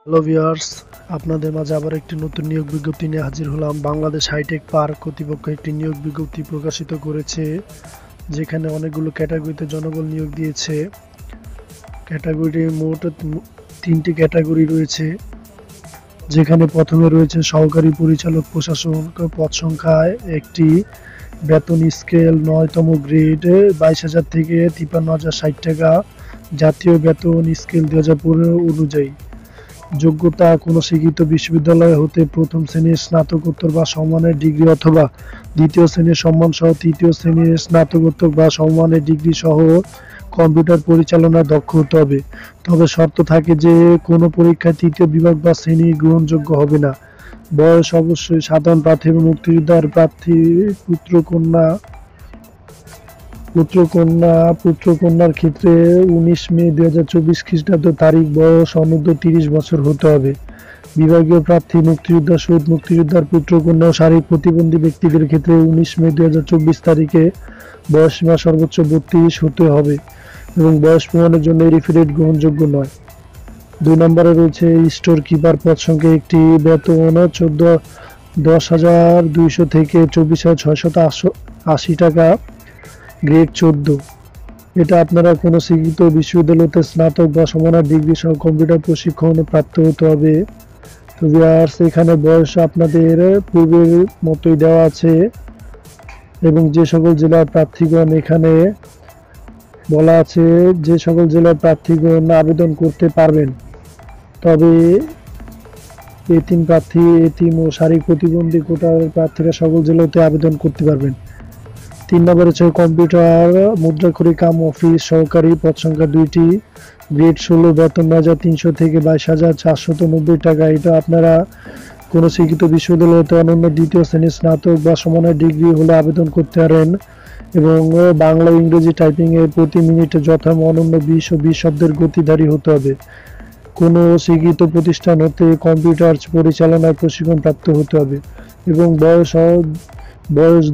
Hello viewers, আপনাদের মাঝে আবার একটি নতুন নিয়োগ বিজ্ঞপ্তি নিয়ে হাজির হলাম। বাংলাদেশ হাইটেক পার্ক কর্তৃপক্ষ একটি নিয়োগ বিজ্ঞপ্তি প্রকাশিত করেছে, যেখানে অনেকগুলো ক্যাটাগরিতে জনবল নিয়োগ দিয়েছে। ক্যাটাগরি মোট 3টি ক্যাটাগরি রয়েছে, যেখানে প্রথমে রয়েছে সহকারী পরিচালক প্রশাসন, পদ সংখ্যায় একটি, বেতন স্কেল 9তম গ্রেড 22,000 থেকে 53,060 টাকা, জাতীয় বেতন স্কেল 2015 অনুযায়ী। যোগ্যতা: কোনো স্বীকৃত বিশ্ববিদ্যালয় হতে প্রথম শ্রেণীর স্নাতকোত্তর বা সমমানের ডিগ্রি অথবা দ্বিতীয় শ্রেণীর সম্মান সহ তৃতীয় শ্রেণীর স্নাতকোত্তর বা সমমানের ডিগ্রি সহ কম্পিউটার পরিচালনায় দক্ষ হতে হবে। তবে শর্ত থাকে যে কোনো পরীক্ষায় তৃতীয় বিভাগ বা শ্রেণী গ্রহণযোগ্য হবে না। বয়স অবশ্যই সাধারণ প্রার্থী এবং মুক্তিযোদ্ধার প্রার্থী পুত্র-কন্যার ক্ষেত্রে 19 মে 2024 খ্রিস্টাব্দ তারিখ, বয়স অনূর্ধ্ব 30 বছর হতে হবে। বিভাগীয় প্রার্থী মুক্তিযোদ্ধা, শহীদ মুক্তিযোদ্ধার পুত্র-কন্যা ও শারীরিক প্রতিবন্ধী ব্যক্তিদের ক্ষেত্রে 19 মে 2024 তারিখে বয়সসীমা সর্বোচ্চ 32 হতে হবে এবং বয়স প্রমাণের জন্য এফিডেভিট গ্রহণযোগ্য নয়। 2 নম্বরে রয়েছে স্টোর কিপার, পদ সংখ্যা একটি, বেতন 10,200 থেকে 24,680 টাকা, গ্রেড 14। এটা আপনারা কোনো স্বীকৃত বিশ্ববিদ্যালয়তে স্নাতক বা সমমানের ডিগ্রি সহ কম্পিউটার প্রশিক্ষণ প্রাপ্ত হতে হবে। তো ভিউয়ার্স, এখানে বয়স আপনাদের পূর্বের মতোই দেওয়া আছে এবং যে সকল জেলার প্রার্থীগণ, এখানে বলা আছে যে সকল জেলার প্রার্থীগণ আবেদন করতে পারবেন। তবে এতিম ও শারীরিক প্রতিবন্ধী কোটার প্রার্থীরা সকল জেলাতে আবেদন করতে পারবেন। 3 নম্বর হচ্ছে কম্পিউটার মুদ্রাক্ষরিক কাম অফিস সহকারী, পদ সংখ্যা 2টি, গ্রেড 16, বেতন 9,300 থেকে 22,490 টাকা। এটা আপনারা কোনো স্বীকৃত বিশ্ববিদ্যালয়তে অনন্য দ্বিতীয় শ্রেণীর স্নাতক বা সমমানের ডিগ্রি হলে আবেদন করতে পারেন এবং বাংলা ও ইংরেজি টাইপিং এ প্রতি মিনিটে যথাযথ অনন্য 20 ও 20 শব্দের গতিধারী হতে হবে। কোনো স্বীকৃত প্রতিষ্ঠান হতে কম্পিউটার পরিচালনার প্রশিক্ষণ প্রাপ্ত হতে হবে এবং বয়স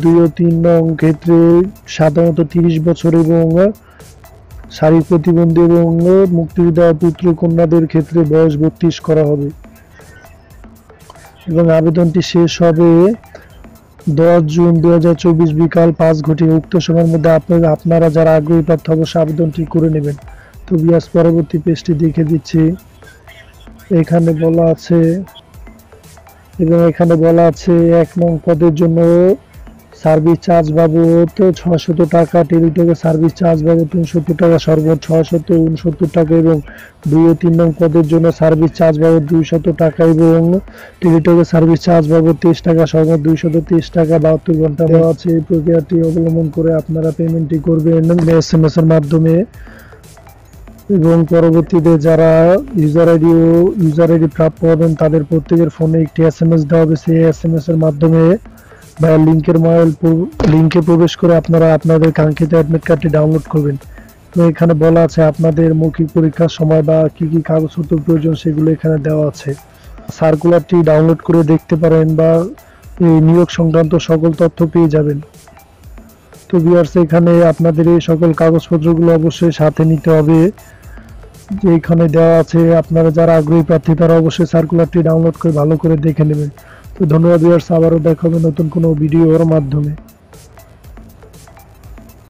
2 ও 3 নং ক্ষেত্রে সাধারণত 30 বছর এবং শারীরিক প্রতিবন্ধী এবং মুক্তিযোদ্ধা পুত্র-কন্যাদের ক্ষেত্রে বয়স 32 করা হবে এবং আবেদনটি শেষ হবে 10 জুন 2024 বিকাল 5 ঘটিকা। উক্ত সময়ের মধ্যে আপনারা যারা আগ্রহী প্রার্থী অবশ্যই আবেদনটি করে নেবেন। তো বিয়াস, পরবর্তী পেজটি দেখে দিচ্ছি। এখানে বলা আছে 1 নং পদের জন্য সার্ভিস চার্জ বাবদ 600 টাকা, টেলিটকে সার্ভিস চার্জ বাবদ 69 টাকা, সর্বোচ্চ 669 টাকা এবং 2 ও 3 নং পদের জন্য সার্ভিস চার্জ বাবদ 200 টাকা এবং টেলিটকে সার্ভিস চার্জ বাবদ 23 টাকা, সর্বোচ্চ 223 টাকা। 72 ঘন্টা দেওয়া আছে। এই প্রক্রিয়াটি অবলম্বন করে আপনারা পেমেন্টটি করবেন SMS এর মাধ্যমে এবং পরবর্তীতে যারা ইউজার আইডি প্রাপ্য হবেন তাদের প্রত্যেকের ফোনে একটি SMS দেওয়া হবে। সেই SMS এর মাধ্যমে বা লিঙ্কে প্রবেশ করে আপনারা আপনাদের কাঙ্ক্ষিত অ্যাডমিট কার্ডটি ডাউনলোড করবেন। তো এখানে বলা আছে আপনাদের মৌখিক পরীক্ষার সময় বা কি কি কাগজপত্র প্রয়োজন সেগুলো এখানে দেওয়া আছে। সার্কুলারটি ডাউনলোড করে দেখতে পারেন বা এই নিয়োগ সংক্রান্ত সকল তথ্য পেয়ে যাবেন। তো ভিউয়ার্স, এখানে আপনাদের এই সকল কাগজপত্রগুলো অবশ্যই সাথে নিতে হবে, যেখানে দেওয়া আছে। আপনারা যারা আগ্রহী প্রার্থী তারা অবশ্যই সার্কুলারটি ডাউনলোড করে ভালো করে দেখে নেবেন। তো ধন্যবাদ ভিউয়ার্স, আবারও দেখা হবে নতুন কোনো ভিডিওর মাধ্যমে।